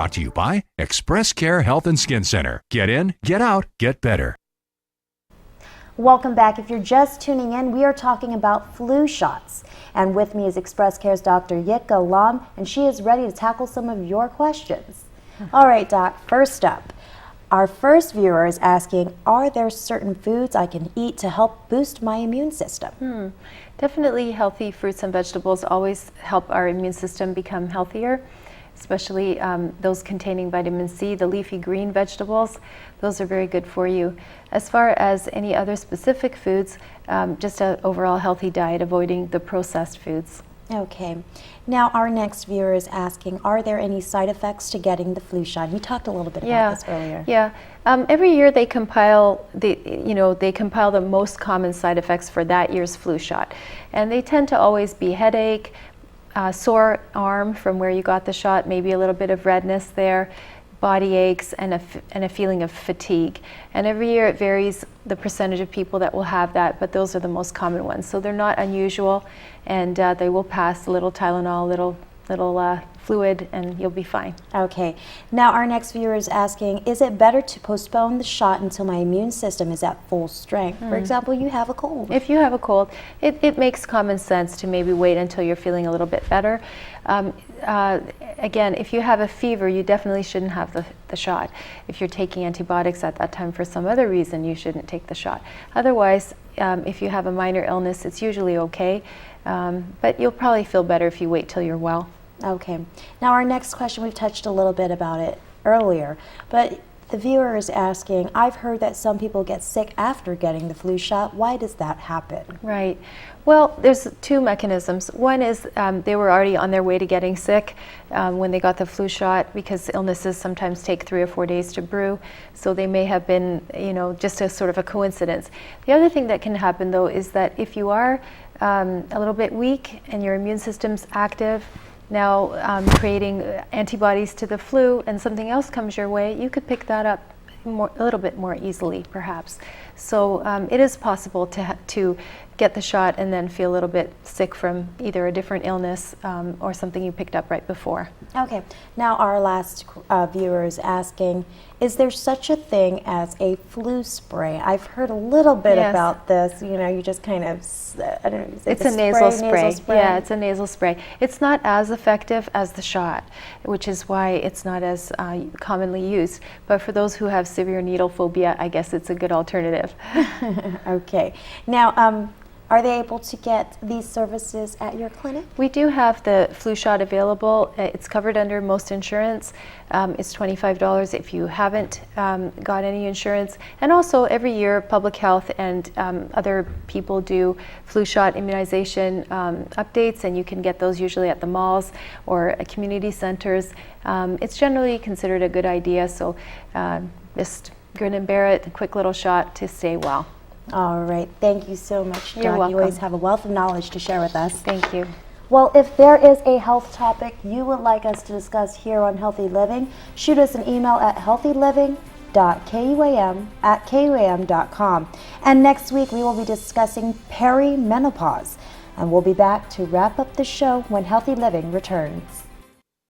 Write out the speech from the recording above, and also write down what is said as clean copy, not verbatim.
Brought to you by ExpressCare Health and Skin Center. Get in, get out, get better. Welcome back. If you're just tuning in, we are talking about flu shots. And with me is ExpressCare's Dr. Jitka Lom, and she is ready to tackle some of your questions. All right, Doc, first up, our first viewer is asking, are there certain foods I can eat to help boost my immune system? Definitely healthy fruits and vegetables always help our immune system become healthier, especially those containing vitamin C, the leafy green vegetables. Those are very good for you. As far as any other specific foods, just an overall healthy diet, avoiding the processed foods. Okay. Now our next viewer is asking, are there any side effects to getting the flu shot? We talked a little bit about this earlier. Yeah. Every year they compile the most common side effects for that year's flu shot, and they tend to always be headache, sore arm from where you got the shot, maybe a little bit of redness there, body aches, and a feeling of fatigue. And every year it varies the percentage of people that will have that, but those are the most common ones. So they're not unusual, and they will pass. A little Tylenol, little fluid, and you'll be fine. Okay. Now our next viewer is asking, is it better to postpone the shot until my immune system is at full strength? For example, you have a cold. If you have a cold, it makes common sense to maybe wait until you're feeling a little bit better. Again, if you have a fever, you definitely shouldn't have the shot. If you're taking antibiotics at that time for some other reason, you shouldn't take the shot. Otherwise, if you have a minor illness, it's usually okay, but you'll probably feel better if you wait till you're well. Okay. Now our next question, we've touched a little bit about it earlier, but the viewer is asking, I've heard that some people get sick after getting the flu shot. Why does that happen? Right. Well, there's two mechanisms. One is they were already on their way to getting sick when they got the flu shot, because illnesses sometimes take 3 or 4 days to brew. So they may have been, just a sort of a coincidence. The other thing that can happen, though, is that if you are a little bit weak and your immune system's active, now creating antibodies to the flu, and something else comes your way, you could pick that up a little bit more easily, perhaps. So it is possible to get the shot and then feel a little bit sick from either a different illness or something you picked up right before. Okay. Now our last viewer is asking, is there such a thing as a flu spray? I've heard a little bit about this. You just kind of, I don't know. It's a nasal spray. Yeah, it's a nasal spray. It's not as effective as the shot, which is why it's not as commonly used. But for those who have severe needle phobia, I guess it's a good alternative. Okay. Now, are they able to get these services at your clinic? We do have the flu shot available. It's covered under most insurance. It's $25 if you haven't got any insurance. And also every year Public Health and other people do flu shot immunization updates, and you can get those usually at the malls or community centers. It's generally considered a good idea, so just grin and bear it, a quick little shot to stay well. All right. Thank you so much, Doc. You're welcome. You always have a wealth of knowledge to share with us. Thank you. Well, if there is a health topic you would like us to discuss here on Healthy Living, shoot us an email at healthyliving.kuam@kuam.com. And next week we will be discussing perimenopause. And we'll be back to wrap up the show when Healthy Living returns.